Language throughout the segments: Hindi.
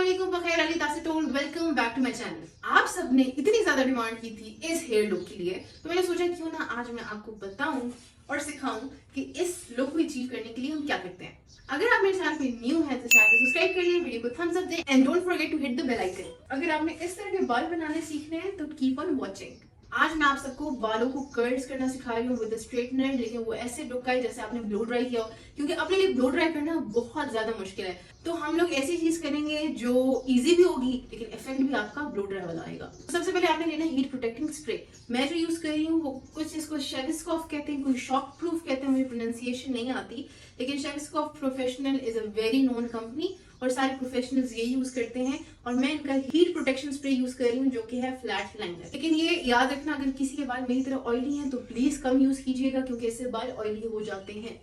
अस्सलामुअलैकुम बखैर अली तासिटोल welcome back to my channel. आप सबने इतनी ज्यादा डिमांड की थी इस हेयर लुक के लिए, तो मैंने सोचा क्यों ना आज मैं आपको बताऊं और सिखाऊं कि इस लुक को अचीव करने के लिए हम क्या करते हैं। अगर आप मेरे चैनल पे न्यू है तो चैनल को सब्सक्राइब करिए, वीडियो को थम्स अप दें and don't forget to hit the bell icon. अगर आपने इस तरह के बाल बनाने सीखने हैं तो कीप ऑन वॉचिंग। आज मैं आप सबको बालों को कर्ल्स करना सिखा रही हूँ विद स्ट्रेटनर, लेकिन वो ऐसे लुक का है जैसे आपने ब्लो ड्राई किया हो, क्योंकि अपने लिए ब्लो ड्राई करना बहुत ज्यादा मुश्किल है। तो हम लोग ऐसी चीज करेंगे जो इजी भी होगी लेकिन इफेक्ट भी आपका ब्लो ड्राई वाला आएगा। सबसे पहले आपने लेना हीट प्रोटेक्टिंग स्प्रे। मैं जो यूज कर रही हूँ वो कुछ इसको शेविस्कॉफ कहते हैं, कोई शॉक प्रूफ कहते हैं, मुझे प्रोनाउंसिएशन नहीं आती, लेकिन Schwarzkopf professional is a very known company और सारे प्रोफेशनल्स ये यूज करते हैं। और मैं इनका हीट प्रोटेक्शन स्प्रे यूज कर रही हूँ जो कि है फ्लैट लाइनर। लेकिन ये याद रखना, अगर किसी के बाल मेरी तरह ऑयली हैं तो प्लीज कम यूज कीजिएगा, क्योंकि इससे बाल ऑयली हो जाते हैं।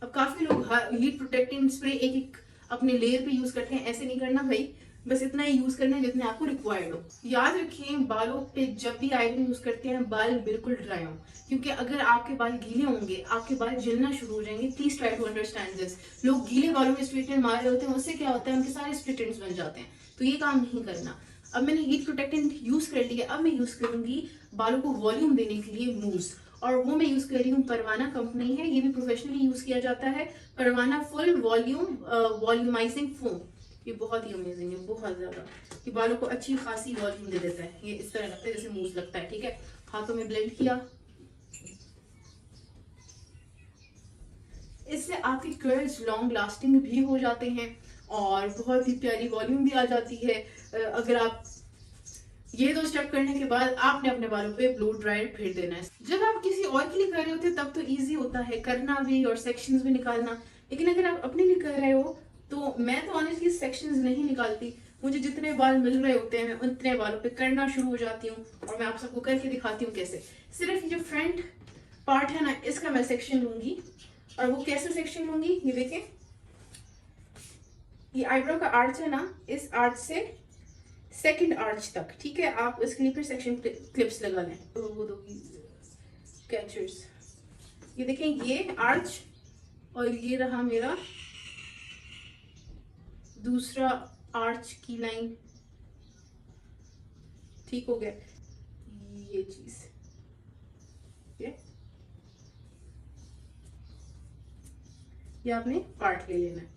अब काफी लोग हीट प्रोटेक्टिंग स्प्रे एक एक अपने लेयर पे यूज करते हैं, ऐसे नहीं करना भाई, बस इतना ही यूज करना है जितने आपको रिक्वायर्ड हो। याद रखिए बालों पे जब भी आयरन यूज करते हैं बाल बिल्कुल ड्राई हो, क्योंकि अगर आपके बाल गीले होंगे आपके बाल जलना शुरू हो जाएंगे। Please try to understand this. लोग गीले बालों में स्ट्रेटनर मार रहे होते हैं, उससे क्या होता है उनके सारे स्प्लिट एंड्स बन जाते हैं, तो ये काम नहीं करना। अब मैंने हीट प्रोटेक्टेंट यूज कर लिया, अब मैं यूज करूंगी बालों को वॉल्यूम देने के लिए मूव्स, और वो मैं यूज कर रही हूँ परवाना कंपनी है, ये भी प्रोफेशनली यूज किया जाता है। परवाना फुल वॉल्यूम वॉल्यूमाइजिंग फोम, ये बहुत ही अमेजिंग है, बहुत ज्यादा। ये बालों को अच्छी खासी वॉल्यूम दे देता है। ये इस तरह लगता है जैसे मूव लगता है, ठीक है। हाथों में ब्लेंड किया, इससे आपके कर्ल्स लॉन्ग लास्टिंग भी हो जाते हैं और बहुत ही प्यारी वॉल्यूम भी आ जाती है। अगर आप ये दो स्टेप करने के बाद आपने अपने बालों पे ब्लो ड्रायर फेर देना है। जब आप किसी और के लिए कर रहे होते हैं तब तो इजी होता है करना भी और सेक्शंस भी निकालना, लेकिन अगर आप अपने लिए कर रहे हो तो मैं तो ऑनेस्टली सेक्शंस नहीं निकालती। मुझे जितने बाल मिल रहे होते हैं मैं उतने बालों पे करना शुरू हो जाती हूँ, और मैं आप सबको करके दिखाती हूँ कैसे। सिर्फ ये जो फ्रंट पार्ट है ना, इसका मैं सेक्शन लूंगी, और वो कैसे सेक्शन लूंगी ये देखें। ये आईब्रो का आर्च है ना, इस आर्च से सेकंड आर्च तक, ठीक है। आप इसके लिए फिर सेक्शन क्लिप्स लगा लें, वो दो कैचर्स। ये देखें, ये आर्च और ये रहा मेरा दूसरा आर्च की लाइन, ठीक हो गया ये चीज, ये आपने पार्ट ले लेना है।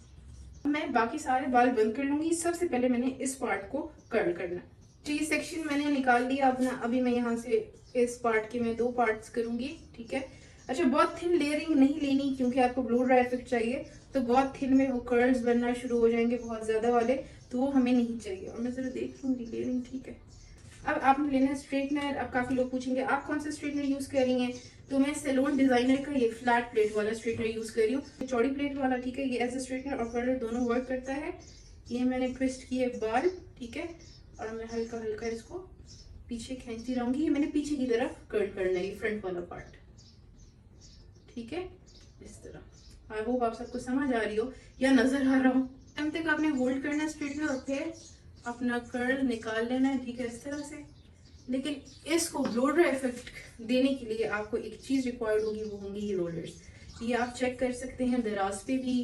मैं बाकी सारे बाल बंद कर लूंगी। सबसे पहले मैंने इस पार्ट को कर्ल करना है, तो ये सेक्शन मैंने निकाल लिया अपना। अभी मैं यहाँ से इस पार्ट के मैं दो पार्ट्स करूंगी, ठीक है। अच्छा, बहुत थिन लेयरिंग नहीं लेनी, क्योंकि आपको ब्लो ड्राई इफेक्ट चाहिए, तो बहुत थिन में वो कर्ल्स बनना शुरू हो जाएंगे बहुत ज्यादा वाले, तो वो हमें नहीं चाहिए। और मैं जरा देख लूंगी लेयरिंग, ठीक है। अब आपने लेना है स्ट्रेटनर। अब काफी लोग पूछेंगे आप कौन सा स्ट्रेटनर यूज कर रही हैं, तो मैं सैलून डिजाइनर का ये फ्लैट प्लेट वाला स्ट्रेटनर यूज कर रही हूँ, चौड़ी प्लेट वाला, ठीक है। ये एज ए स्ट्रेटनर और कर्लर दोनों वर्क करता है। ये मैंने ट्विस्ट किए बाल, ठीक है, और मैं हल्का हल्का इसको पीछे खींचती रहूंगी। ये मैंने पीछे की तरफ कर्ल करना है, ये फ्रंट वाला पार्ट, ठीक है, इस तरह। आई होप आप सबको समझ आ रही हो या नजर आ रहा हो। तब तक आपने होल्ड करना है स्ट्रेटनर और फिर अपना कर्ल निकाल लेना है, ठीक है, इस तरह से। लेकिन इसको ब्लो ड्राई इफेक्ट देने के लिए आपको एक चीज रिक्वायर्ड होगी, वो होंगी ये रोलर्स। ये आप चेक कर सकते हैं दराज पे भी,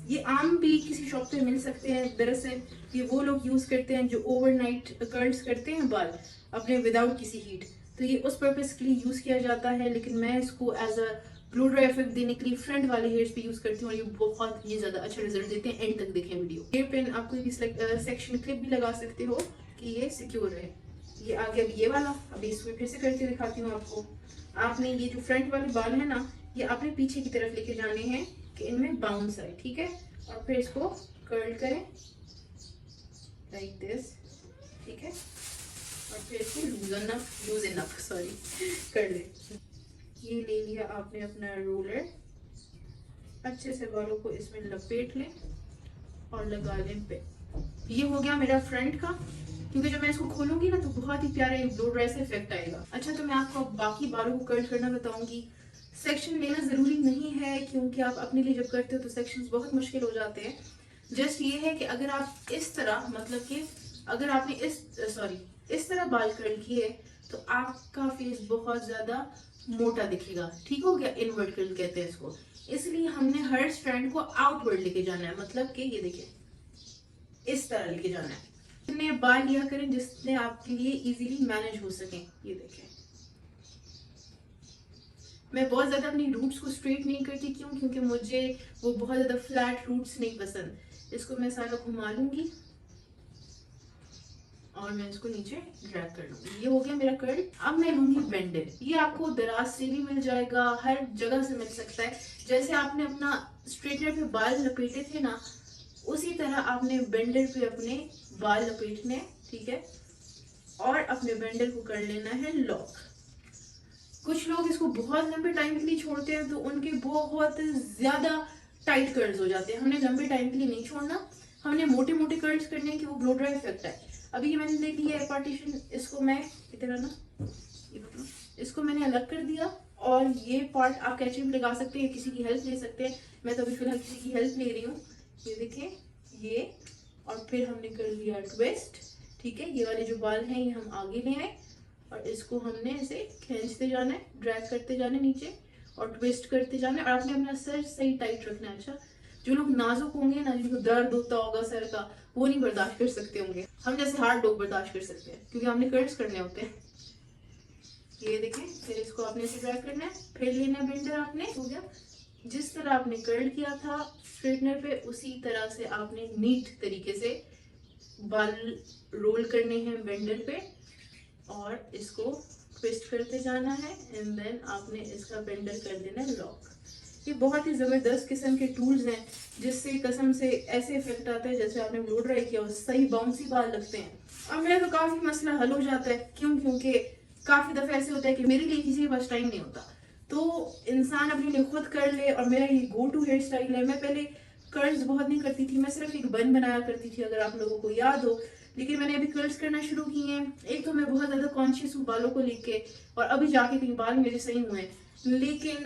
ये आम भी किसी शॉप पे मिल सकते हैं। दरअसल ये वो लोग यूज करते हैं जो ओवरनाइट कर्ल्स करते हैं बाल अपने विदाउट किसी हीट, तो ये उस पर्पज के लिए यूज किया जाता है। लेकिन मैं इसको as a blow dry effect देने के लिए फ्रंट वाले हेयर्स पे यूज करती हूँ, और ये बहुत ही ज्यादा अच्छा रिजल्ट देते हैं। एंड तक देखें वीडियो। हेयर पिन आप कोई भी सेक्शन क्लिप भी लगा सकते हो कि ये सिक्योर रहे। ये आ गया ये वाला, अभी इसमें फिर से करके दिखाती हूँ आपको। आपने ये जो फ्रंट वाले बाल है ना, ये आपने पीछे की तरफ लेके जाने हैं कि इनमें बाउंस आए, ठीक है, और फिर इसको कर्ल करें लाइक दिस, ठीक है, और फिर इसको लूज इनफ सॉरी कर दे। ये ले लिया आपने अपना रोलर, अच्छे से बालों को इसमें लपेट लें और लगा लें पे। ये हो गया मेरा फ्रंट का, क्योंकि जब मैं इसको खोलूंगी ना तो बहुत ही प्यारा एक ब्लो ड्राई से इफेक्ट आएगा। अच्छा, तो मैं आपको बाकी बालों को कर्ल करना बताऊंगी। सेक्शन लेना जरूरी नहीं है, क्योंकि आप अपने लिए जब करते हो तो सेक्शंस बहुत मुश्किल हो जाते हैं। जस्ट ये है कि अगर आप इस तरह, मतलब कि अगर आपने इस तरह बाल कर्ल किए तो आपका फेस बहुत ज्यादा मोटा दिखेगा। ठीक हो गया, इनवर्ट कर्ल कहते हैं इसको। इसलिए हमने हर स्ट्रैंड को आउटवर्ड लेके जाना है, मतलब कि ये देखिए इस तरह लेके जाना है। इतने बाल लिया करें जिससे आपके लिए इजीली मैनेज हो सके। ये देखें, मैं बहुत ज्यादा अपनी रूट्स को स्ट्रेट नहीं करती, क्यों? क्योंकि मुझे वो बहुत ज्यादा फ्लैट रूट्स नहीं पसंद। इसको मैं सारा घुमा लूंगी और मैं इसको नीचे ड्रैग कर लूंगी। ये हो गया मेरा कर्ल। अब मैं लूंगी बेंडर। ये आपको दराज से भी मिल जाएगा, हर जगह से मिल सकता है। जैसे आपने अपना स्ट्रेटनर पे बाल लपेटे थे ना, उसी तरह आपने बेंडर पे अपने बाल लपेटने, ठीक है? और अपने बेंडर को कर लेना है लॉक। कुछ लोग इसको बहुत लंबे टाइम के लिए छोड़ते हैं तो उनके बहुत ज्यादा टाइट कर्ल्स हो जाते हैं। हमने लंबे टाइम के लिए नहीं छोड़ना, हमने मोटे मोटे कर्ल्स करने की वो ब्लो ड्राई इफेक्ट है। अभी ये मैंने ले लिया है पार्टीशन, इसको मैं इतना ना, इसको मैंने अलग कर दिया। और ये पार्ट आप कैंची में लगा सकते हैं, किसी की हेल्प ले सकते हैं। मैं तो अभी फिलहाल किसी की हेल्प ले रही हूँ। ये देखें, ये, और फिर हमने कर लिया ट्विस्ट। ठीक है, ये वाले जो बाल हैं ये हम आगे ले आए और इसको हमने ऐसे खींचते जाना है, ड्रैग करते जाना है नीचे और ट्विस्ट करते जाना है। और आपने अपना सर सही टाइट रखना है। अच्छा, जो लोग नाजुक होंगे ना, जिनको दर्द होता होगा सर का, वो नहीं बर्दाश्त कर सकते होंगे। हम जैसे हार्ड लोग बर्दाश्त कर सकते हैं, क्योंकि हमने कर्ल्स करने होते हैं। ये देखें, फिर इसको आपने ऐसे ड्रैग करना है, फिर लेना बेंडर। आपने हो गया, जिस तरह आपने कर्ल किया था स्ट्रेटनर पे, उसी तरह से आपने नीट तरीके से बाल रोल करने हैं बेंडर पे और इसको ट्विस्ट करते जाना है। एंड देन आपने इसका बेंडर कर देना है लॉक। ये बहुत ही जबरदस्त किस्म के टूल्स हैं, जिससे कसम से ऐसे इफेक्ट आता है जैसे आपने ब्लो ड्राई किया और सही बाउंसी बाल लगते हैं। और मेरा तो काफी मसला हल हो जाता है। क्यों? क्योंकि काफी दफे ऐसे होता है कि मेरे लिए किसी के पास टाइम नहीं होता, तो इंसान अपने लिए खुद कर ले। और मेरा ये गो टू हेयर स्टाइल है। मैं पहले कर्ल्स बहुत नहीं करती थी, मैं सिर्फ एक बन बनाया करती थी, अगर आप लोगों को याद हो। लेकिन मैंने अभी कर्ल्स करना शुरू किए हैं। एक तो मैं बहुत ज्यादा कॉन्शियस हूँ बालों को लेके, और अभी जाके कहीं बाल मेरे सही हुए हैं। लेकिन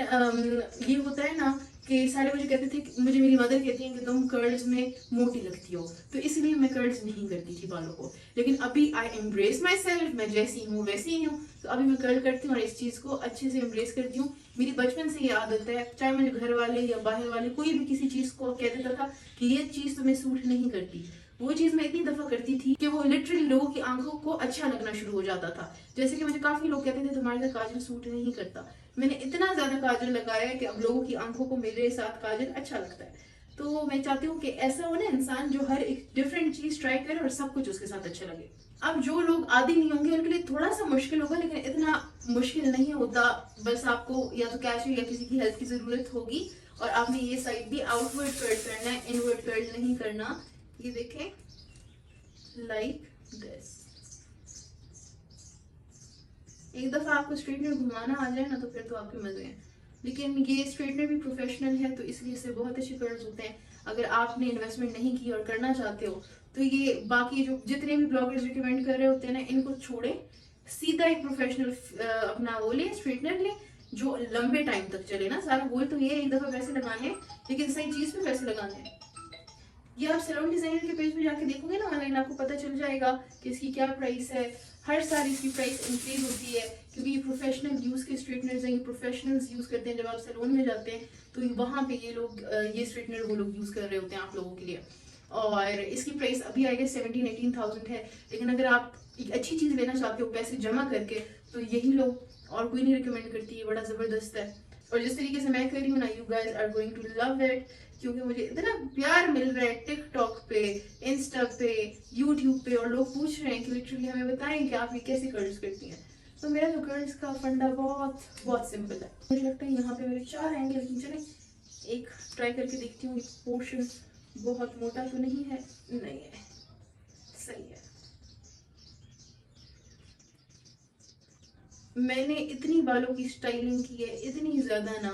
ये होता है ना कि सारे मुझे कहते थे, मुझे मेरी मदर कहती है कि तुम कर्ल्स में मोटी लगती हो, तो इसलिए मैं कर्ल्स नहीं करती थी बालों को। लेकिन अभी आई एम्ब्रेस माई सेल्फ, मैं जैसी हूँ वैसी ही हूँ, तो अभी मैं कर्ल करती हूँ और इस चीज को अच्छे से एम्ब्रेस करती हूँ। मेरी बचपन से ये आदत है, चाहे मुझे घर वाले या बाहर वाले कोई भी किसी चीज को कह देता था कि ये चीज तुम्हें सूट नहीं करती, वो चीज मैं इतनी दफा करती थी कि वो लिटरली लोगों की आंखों को अच्छा लगना शुरू हो जाता था। जैसे कि मुझे काफी लोग कहते थे तुम्हारे साथ काजल सूट नहीं करता। मैंने इतना ज्यादा काजल लगाया है कि अब लोगों की आंखों को मेरे साथ काजल अच्छा लगता है। तो मैं चाहती हूँ कि ऐसा हो ना इंसान जो हर एक डिफरेंट चीज ट्राई करे और सब कुछ उसके साथ अच्छा लगे। अब जो लोग आदी नहीं होंगे उनके लिए थोड़ा सा मुश्किल होगा, लेकिन इतना मुश्किल नहीं होता। बस आपको या तो कैश या किसी की हेल्प की जरूरत होगी। और आपने ये साइड भी आउटवर्ड कर्ल करना है, इनवर्ड कर्ल नहीं करना। ये देखें, लाइक दिस। एक दफा आपको स्ट्रेटनर घुमाना आ जाए ना, तो फिर तो आपके मजे हैं। लेकिन ये स्ट्रेटनर भी प्रोफेशनल है, तो इसलिए इससे बहुत अच्छे कर्ल्स होते हैं। अगर आपने इन्वेस्टमेंट नहीं की और करना चाहते हो, तो ये बाकी जो जितने भी ब्लॉगर्स रिकमेंड कर रहे होते हैं ना, इनको छोड़े, सीधा एक प्रोफेशनल अपना वो ले, स्ट्रेटनर ले, जो लंबे टाइम तक चले ना। सारा गोल तो ये एक दफा पैसे लगाने हैं, लेकिन सही चीज पे पैसे लगाने हैं। ये आप सैलून डिजाइनर के पेज पे जाके देखोगे ना ऑनलाइन, आपको पता चल जाएगा कि इसकी क्या प्राइस है। हर साल इसकी प्राइस इंक्रीज होती है, क्योंकि ये प्रोफेशनल यूज के स्ट्रेटनर्स हैं, ये प्रोफेशनल्स यूज करते हैं। जब आप सैलून में जाते हैं तो वहां पे ये लोग ये स्ट्रेटनर वो लोग यूज कर रहे होते हैं आप लोगों के लिए। और इसकी प्राइस अभी आएगा 17-18,000 है। लेकिन अगर आप एक अच्छी चीज लेना चाहते हो पैसे जमा करके, तो यही लो, और कोई नहीं रिकमेंड करती, है बड़ा जबरदस्त है। और जिस तरीके से मैं कर रही हूँ ना, you guys are going to love it, क्योंकि मुझे इतना प्यार मिल रहा है टिकटॉक पे, इंस्टा पे, यूट्यूब पे, और लोग पूछ रहे हैं कि लिटरली हमें बताएं कि आप ये कैसे कर्ल्स करती हैं। तो मेरा जो कर्ल्स का फंडा बहुत बहुत सिंपल है। मुझे लगता है यहाँ पे मेरे 4 आएंगे, लेकिन चले एक ट्राई करके देखती हूँ। पोर्शन बहुत मोटा तो नहीं है, नहीं है, सही है। मैंने इतनी बालों की स्टाइलिंग की है, इतनी ज्यादा ना,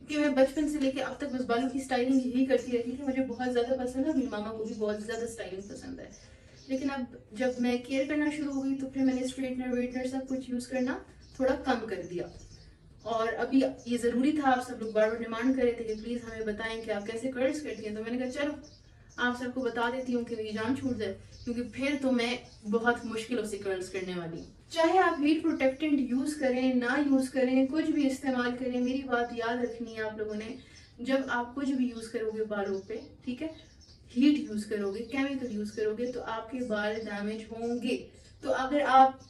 कि मैं बचपन से लेके अब तक बस बालों की स्टाइलिंग ही करती रहती थी। मुझे बहुत ज्यादा पसंद है, मेरी मामा को भी बहुत ज्यादा स्टाइलिंग पसंद है। लेकिन अब जब मैं केयर करना शुरू हो गई, तो फिर मैंने स्ट्रेटनर वेटनर सब कुछ यूज करना थोड़ा कम कर दिया। और अभी ये जरूरी था, आप सब लोग बार बार डिमांड कर रहे थे कि प्लीज हमें बताएं कि आप कैसे कर्ल्स करती हैं। तो मैंने कहा चलो आप सबको बता देती हूँ कि मेरी जान छूट जाए, क्योंकि फिर तो मैं बहुत मुश्किलों से कर्ल्स करने वाली हूँ। चाहे आप हीट प्रोटेक्टेंट यूज करें ना यूज करें, कुछ भी इस्तेमाल करें, मेरी बात याद रखनी है आप लोगों ने, जब आप कुछ भी यूज करोगे बालों पे, ठीक है, हीट यूज करोगे, केमिकल यूज करोगे, तो आपके बाल डैमेज होंगे। तो अगर आप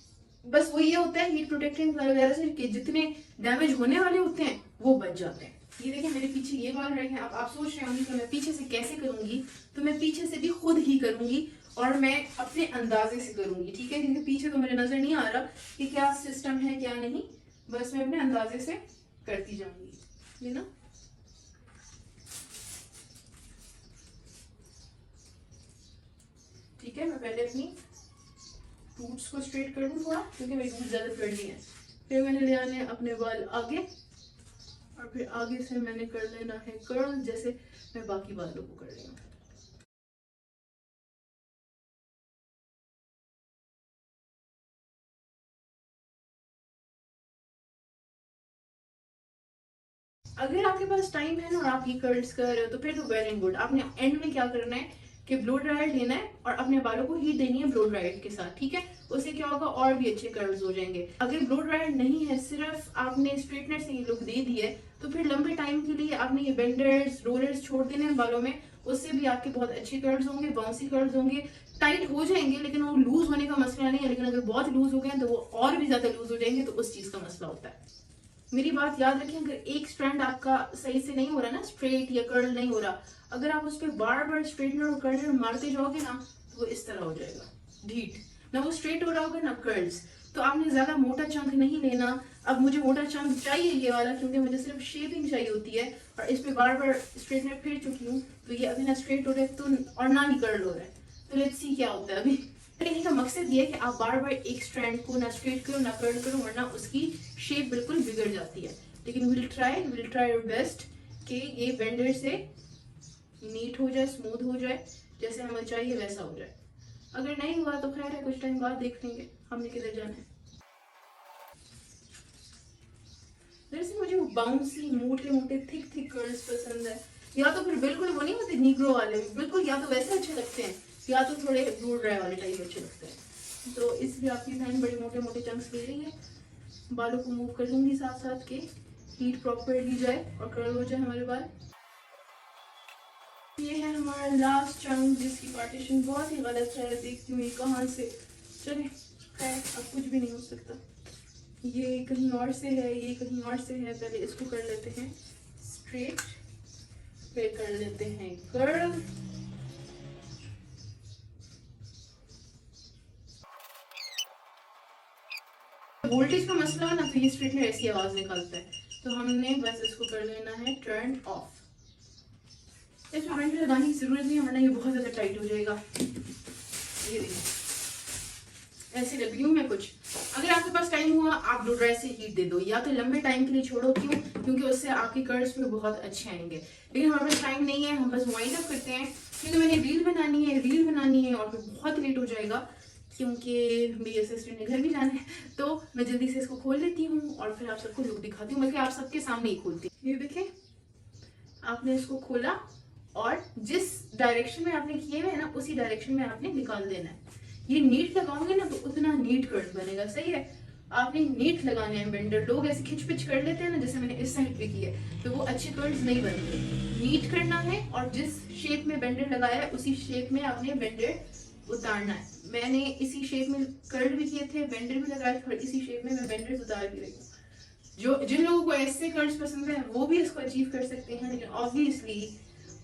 बस वो ये होता है हीट प्रोटेक्टेंट वगैरह से कि जितने डैमेज होने वाले होते हैं वो बच जाते हैं। ये देखिए मेरे पीछे ये बाल रहे हैं, अब आप सोच रहे होंगे कि मैं पीछे से कैसे करूंगी, तो मैं पीछे से भी खुद ही करूंगी और मैं अपने अंदाजे से करूंगी, ठीक है, क्योंकि पीछे तो मुझे नजर नहीं आ रहा कि क्या सिस्टम है क्या नहीं, बस मैं अपने अंदाजे से करती जाऊंगी, यू नो। ठीक है, मैं पहले अपनी रूट्स को स्ट्रेट कर दूं थोड़ा, क्योंकि मेरी रूट ज्यादा कर्ली है। फिर मैंने ले आने अपने बाल आगे, और फिर आगे से मैंने कर लेना है कर्ल, जैसे मैं बाकी बालों को कर रही हूँ। अगर आपके पास टाइम है ना और आप ये कर्ल्स कर रहे हो तो फिर तो वेल एंड गुड। आपने एंड में क्या करना है कि ब्लो ड्रायर लेना है और अपने बालों को हीट देनी है ब्लो ड्रायर के साथ, ठीक है। उससे क्या होगा, और भी अच्छे कर्ल्स हो जाएंगे। अगर ब्लो ड्रायर नहीं है, सिर्फ आपने स्ट्रेटनर से ये लुक दे दी है, तो फिर लंबे टाइम के लिए आपने ये बेंडर्स रोलर्स छोड़ देने हैं बालों में, उससे भी आपके बहुत अच्छे कर्ल्स होंगे, बाउंसी कर्ल्स होंगे। टाइट हो जाएंगे लेकिन वो लूज होने का मसला नहीं है, लेकिन अगर बहुत लूज हो गए तो वो और भी ज्यादा लूज हो जाएंगे, तो उस चीज का मसला होता है। मेरी बात याद रखें, अगर एक स्ट्रैंड आपका सही से नहीं हो रहा ना, स्ट्रेट या कर्ल नहीं हो रहा, अगर आप उस पर बार बार स्ट्रेटनर और कर्लर मारते जाओगे ना, तो वो इस तरह हो जाएगा ढीठ, ना वो स्ट्रेट हो रहा होगा ना कर्ल्स। तो आपने ज्यादा मोटा चंक नहीं लेना। अब मुझे मोटा चंक चाहिए ये वाला, क्योंकि मुझे सिर्फ शेपिंग चाहिए होती है, और इस पे बार बार स्ट्रेटनर फिर चुकी हूँ, तो ये अभी ना स्ट्रेट हो रहा है तो और ना ही कर्ल हो रहा है। तो लेट्स सी क्या होता है अभी। कहने का मकसद ये है कि आप बार बार एक स्ट्रैंड को ना स्ट्रेट करो ना कर्ल करो, वरना उसकी शेप बिल्कुल बिगड़ जाती है। लेकिन विल ट्राई योर बेस्ट कि ये बेंडर से नीट हो जाए, स्मूथ हो जाए, जैसे हमें चाहिए वैसा हो जाए। अगर नहीं हुआ तो खैर है, कुछ टाइम बाद देख लेंगे हमने किधर जाना है। दरअसल मुझे वो बाउंसी मोटे मोटे थिक थिक कर्ल्स पसंद है, या तो फिर बिल्कुल वो नहीं होते नीग्रो वाले बिल्कुल, या तो वैसे अच्छे लगते हैं, या तो थोड़े ब्लो ड्राई वाले टाइप अच्छे लगते हैं। तो इसलिए आपकी बहन बड़े मोटे मोटे चंक्स ले रही है। बालों को मूव कर लूंगी साथ साथ के, हीट प्रॉपरली जाए और कर्ल हो जाए हमारे बाल। ये है हमारा लास्ट चंक, जिसकी पार्टीशन बहुत ही गलत है, देखती हूँ ये कहाँ से। चले खैर, अब कुछ भी नहीं हो सकता। ये कहीं और से है, ये कहीं और से है। पहले इसको कर लेते हैं स्ट्रेट, फिर कर लेते हैं कर्ल। वोल्टेज का मसला है ना, तो ये स्ट्रेटनर ऐसी आवाज निकालता है, तो हमने बस इसको कर लेना है टर्न ऑफ। इसमें करंट लगाने की जरूरत नहीं है, वरना ये बहुत ज्यादा टाइट हो जाएगा। ये देखिए ऐसे लग रही हूँ मैं कुछ। अगर आपके पास टाइम हुआ, आप ब्लो ड्राई से हीट दे दो, या तो लंबे टाइम के लिए छोड़ो। क्यों? क्योंकि उससे आपके कर्ल्स पे बहुत अच्छे आएंगे। लेकिन हमारे पास टाइम नहीं है, हम बस वाइंड अप करते हैं, क्योंकि मैंने रील बनानी है और फिर बहुत लेट हो जाएगा, क्योंकि मेरी असिस्टेंट ने घर भी जाना है। तो मैं जल्दी से इसको खोल लेती हूँ और फिर आप सबको लुक दिखाती हूँ, बल्कि आप सबके सामने ही खोलती हूँ। ये देखें, आपने इसको खोला और जिस डायरेक्शन में आपने किए हुए है ना, उसी डायरेक्शन में आपने निकाल देना है। ये नीट लगाओगे ना तो उतना नीट कर्ल बनेगा, सही है। आपने नीट लगाने हैं बेंडर। लोग ऐसे खिंच पिच कर लेते हैं ना, जैसे मैंने इस साइड पे किया, तो वो अच्छे कर्ल्स नहीं बनते। नीट करना है और जिस शेप में बेंडर लगाया है उसी शेप में आपने बेंडर उतारना है। मैंने इसी शेप में कर्ल भी किए थे, बेंडर भी लगाए थे, और इसी शेप में मैं बेंडर उतार भी रही हूँ। जो जिन लोगों को ऐसे कर्ल्स पसंद है वो भी इसको अचीव कर सकते हैं, लेकिन ऑब्वियसली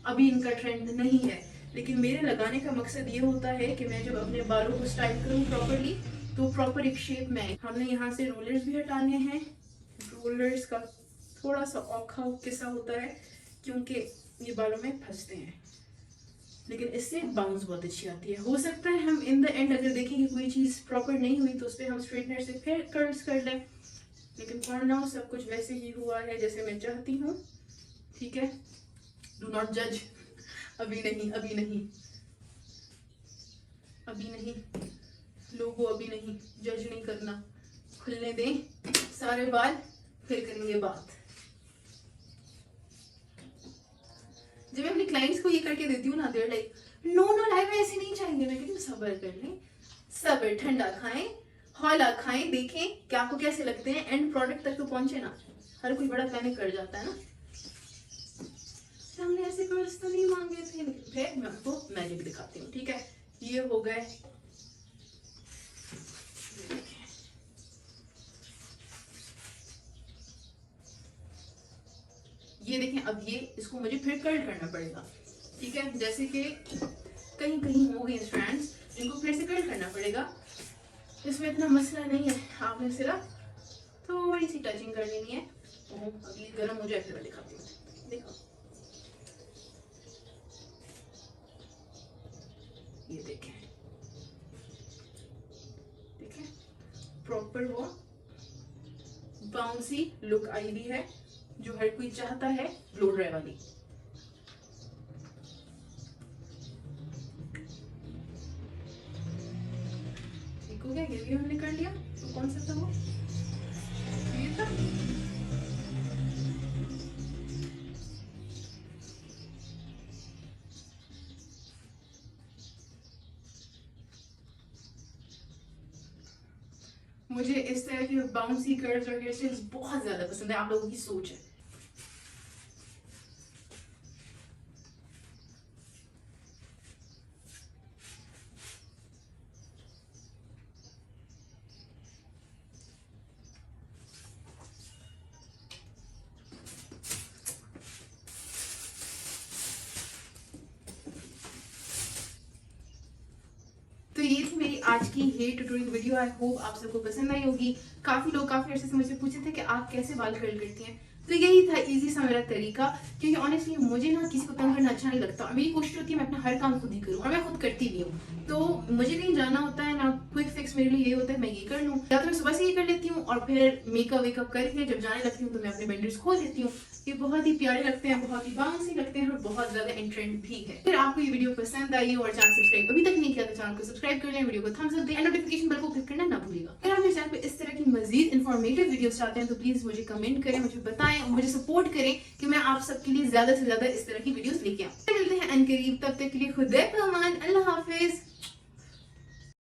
अभी इनका ट्रेंड नहीं है। लेकिन मेरे लगाने का मकसद ये होता है कि मैं जब अपने बालों को स्टाइल करूँ प्रॉपरली, तो प्रॉपर एक शेप में आए। हमने यहाँ से रोलर्स भी हटाने हैं। रोलर्स का थोड़ा सा औखा किस्सा होता है, क्योंकि ये बालों में फंसते हैं, लेकिन इससे बाउंस बहुत अच्छी आती है। हो सकता है हम इन द एंड अगर देखें कि कोई चीज़ प्रॉपर नहीं हुई, तो उस पर हम स्ट्रेटनर से फिर कर्ल्स कर लें, लेकिन फॉर नाउ सब कुछ वैसे ही हुआ है जैसे मैं चाहती हूँ, ठीक है। डू नॉट जज, अभी नहीं, अभी नहीं, अभी नहीं लोगों, अभी नहीं, जज नहीं करना, खुलने दें सारे बाल, फिर करेंगे बात। जब मैं अपने क्लाइंट्स को ये करके देती हूँ ना, there like no no live में ऐसे नहीं चाहिए। मैं कहती हूँ सब्र कर लें, सब्र, ठंडा खाएं, हौला खाएं, देखें कि आपको कैसे लगते हैं, एंड प्रोडक्ट तक तो पहुंचे ना। हर कोई बड़ा पैनिक कर जाता है ना, हमने ऐसे कर्ल्स तो नहीं मांगे थे। फिर मैं आपको मैजिक दिखाती हूँ, ठीक है। ये हो गए, ये देखें। अब ये इसको मुझे फिर कर्ल करना पड़ेगा, ठीक है। जैसे कि कहीं कहीं हो गए स्ट्रैंड्स जिनको फिर से कर्ल करना पड़ेगा। इसमें इतना मसला नहीं है, आपने सिर्फ थोड़ी सी टचिंग कर लेनी है। अब ये गर्म हो जाए फिर मैं दिखाती हूँ, देखो ये देखें, ठीक है। प्रॉपर वो बाउंसी लुक आई हुई है जो हर कोई चाहता है, ब्लो ड्राई वाली। ठीक हो गया, ये भी हमने कर लिया। तो कौन सा था वो, ये था। मुझे इस तरह की बाउंसी कर्व्स और हेयर स्टाइल्स बहुत ज्यादा पसंद है। आप लोगों की सोच है। तो ये थी मेरी आज की hair tutorial video. I hope आप सबको पसंद आई होगी। काफी लोग काफी अर्से से मुझसे पूछे थे कि आप कैसे बाल कर्ल करती हैं, तो यही था इजी सा मेरा तरीका। क्योंकि ऑनेस्टली मुझे ना किसी को तंग करना अच्छा नहीं लगता। मेरी कोशिश होती है मैं अपना हर काम खुद ही करूँ, और मैं खुद करती भी हूँ। तो मुझे कहीं जाना होता है ना, क्विक फिक्स मेरे लिए ये होता है मैं ये कर लूँ, या तो मैं सुबह से ये कर लेती हूँ और फिर मेकअप वेकअप करके जब जाने लगती हूँ तो मैं अपने बेंडर्स खोल देती हूँ। ये बहुत ही प्यारे लगते हैं, बहुत ही बाउंसी लगते हैं और बहुत ज्यादा इंट्रेंड भी है। फिर आपको ये वीडियो पसंद आई और चैनल सब्सक्राइब अभी तक नहीं किया तो चैनल को सब्सक्राइब कर लें, वीडियो को थम्स अप दें, नोटिफिकेशन बेल को क्लिक करना ना भूलिएगा। अगर आप मेरे चैनल पे इस तरह की मजीद इन्फॉर्मेटिव वीडियोस चाहते हैं तो प्लीज मुझे कमेंट करें, मुझे बताएं और मुझे सपोर्ट करें कि मैं आप सबके लिए ज्यादा से ज्यादा इस तरह की वीडियोस लेके आऊं। मिलते हैं अनकरीब, तब तक के लिए खुदा अमान, अल्लाह हाफिज।